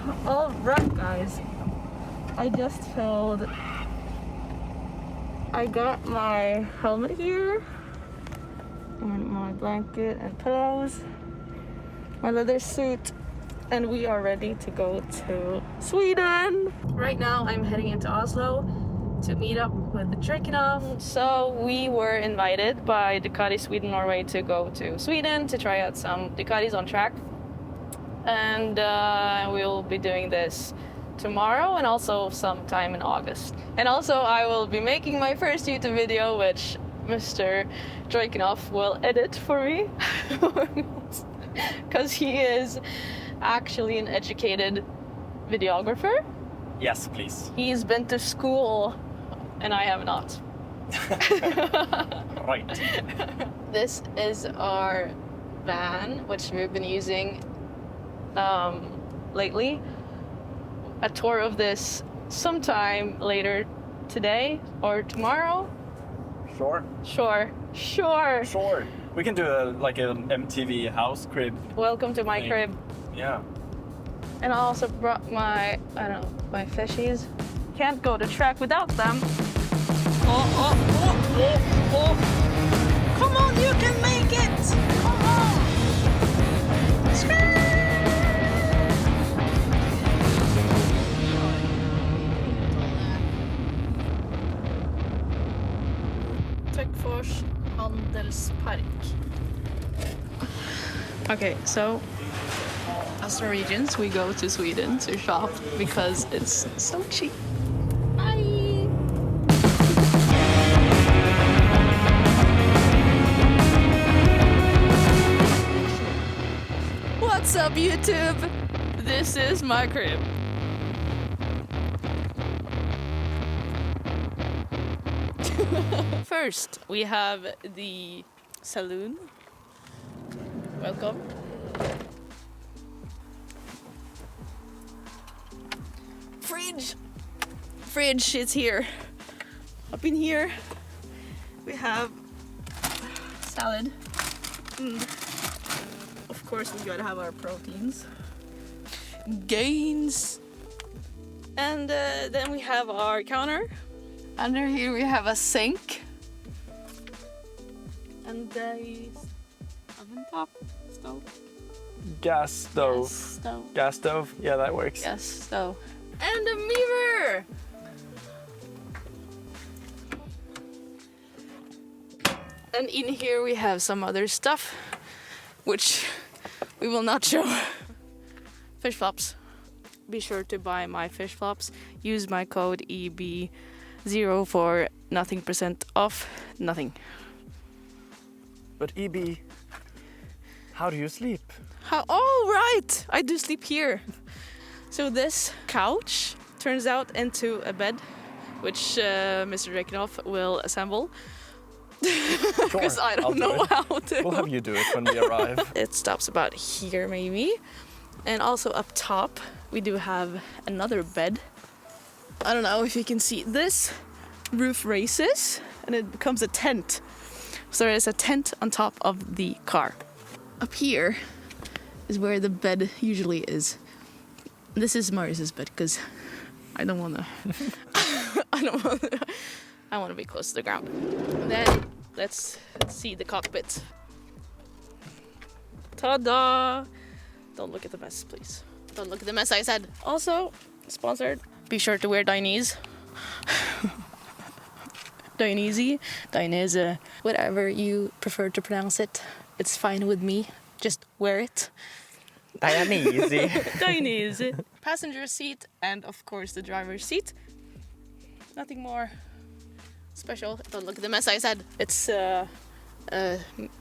Alright guys, I just filled. I got my helmet here, and my blanket and pillows, my leather suit, and we are ready to go to Sweden. Right now I'm heading into Oslo to meet up with the Drakenhoff. So we were invited by Ducati Sweden Norway to go to Sweden to try out some Ducatis on track. And we'll be doing this tomorrow and also sometime in August. And also I will be making my first YouTube video, which Mr. Drakenhoff will edit for me. Because he is actually an educated videographer. Yes, please. He's been to school and I have not. Right. This is our van, which we've been using lately. A tour of this sometime later today or tomorrow. Sure. Sure. We can do like an MTV house crib. Welcome to my crib. Yeah. And I also brought my, my fishies. Can't go to track without them. Oh. Come on, you can make it! Come on! Töcksfors Handelspark. Okay, so as Norwegians, we go to Sweden to shop because it's so cheap. Bye! What's up, YouTube? This is my crib. First, we have the saloon. Welcome. Fridge is here. Up in here, we have salad. Of course, we gotta have our proteins. Gains. And then we have our counter. Under here we have a sink. And a oven top stove. Gas stove. Gas stove. Yeah, that works. Gas stove. And a mirror! And in here we have some other stuff, which we will not show. Fish flops. Be sure to buy my fish flops. Use my code EB0 for nothing % off. Nothing. But EB, how do you sleep? Oh, right! I do sleep here. So this couch turns out into a bed, which Mr. Drakenhoff will assemble. Because I don't know how to. We'll have you do it when we arrive. It stops about here maybe. And also up top we do have another bed. I don't know if you can see this. Roof raises and it becomes a tent. So there is a tent on top of the car. Up here is where the bed usually is. This is Marius's bed because I don't want to. I want to be close to the ground. And then let's see the cockpit. Ta-da! Don't look at the mess, please. Don't look at the mess, I said. Also, sponsored. Be sure to wear Dainese. Dainese, whatever you prefer to pronounce it. It's fine with me. Just wear it. Dainese. Passenger seat and of course the driver's seat. Nothing more special. Don't look at the mess, I said. It's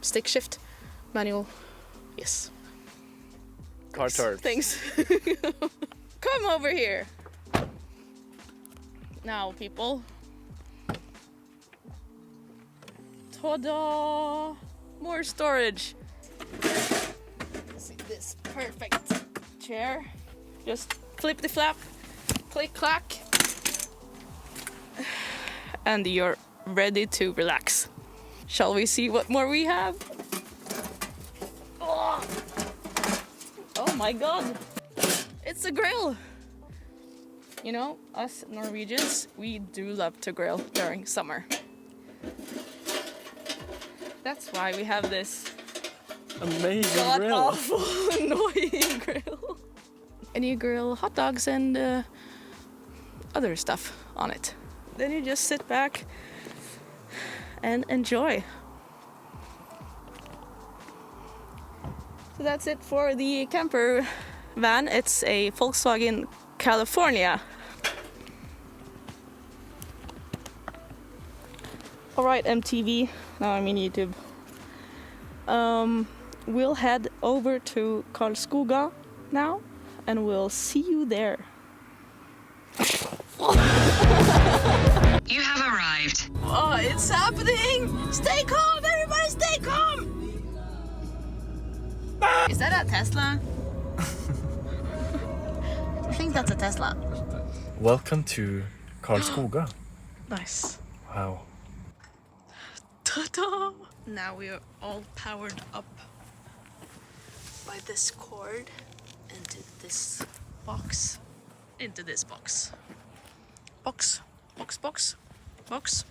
stick shift manual. Yes. Car turd. Thanks. Come over here. Now, people. Ta-da! More storage. See this perfect chair. Just flip the flap, click, clack, and you're ready to relax. Shall we see what more we have? Oh my god! It's a grill. You know, us Norwegians, we do love to grill during summer. That's why we have this amazing grill. awful, annoying grill. And you grill hot dogs and other stuff on it. Then you just sit back and enjoy. So that's it for the camper van. It's a Volkswagen California. Alright, MTV, now I mean YouTube. We'll head over to Karlskuga now and we'll see you there. You have arrived. Oh, it's happening! Stay calm, everybody, stay calm! Is that a Tesla? I think that's a Tesla. Welcome to Karlskuga. Nice. Wow. Ta-da! Now we are all powered up by this cord into this box. Into this box. Box. Box, box. Box.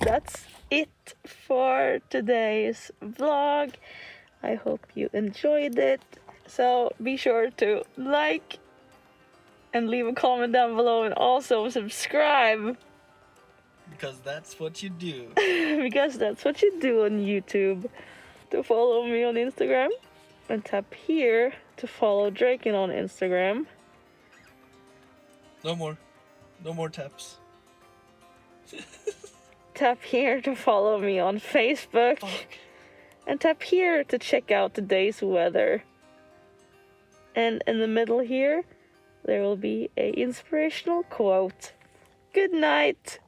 That's it for today's vlog. I hope you enjoyed it. So be sure to like and leave a comment down below and also subscribe. Because that's what you do. Because that's what you do on YouTube. To follow me on Instagram. And tap here to follow Draken on Instagram. No more taps. Tap here to follow me on Facebook. Fuck. And tap here to check out today's weather. And in the middle here, there will be an inspirational quote. Good night.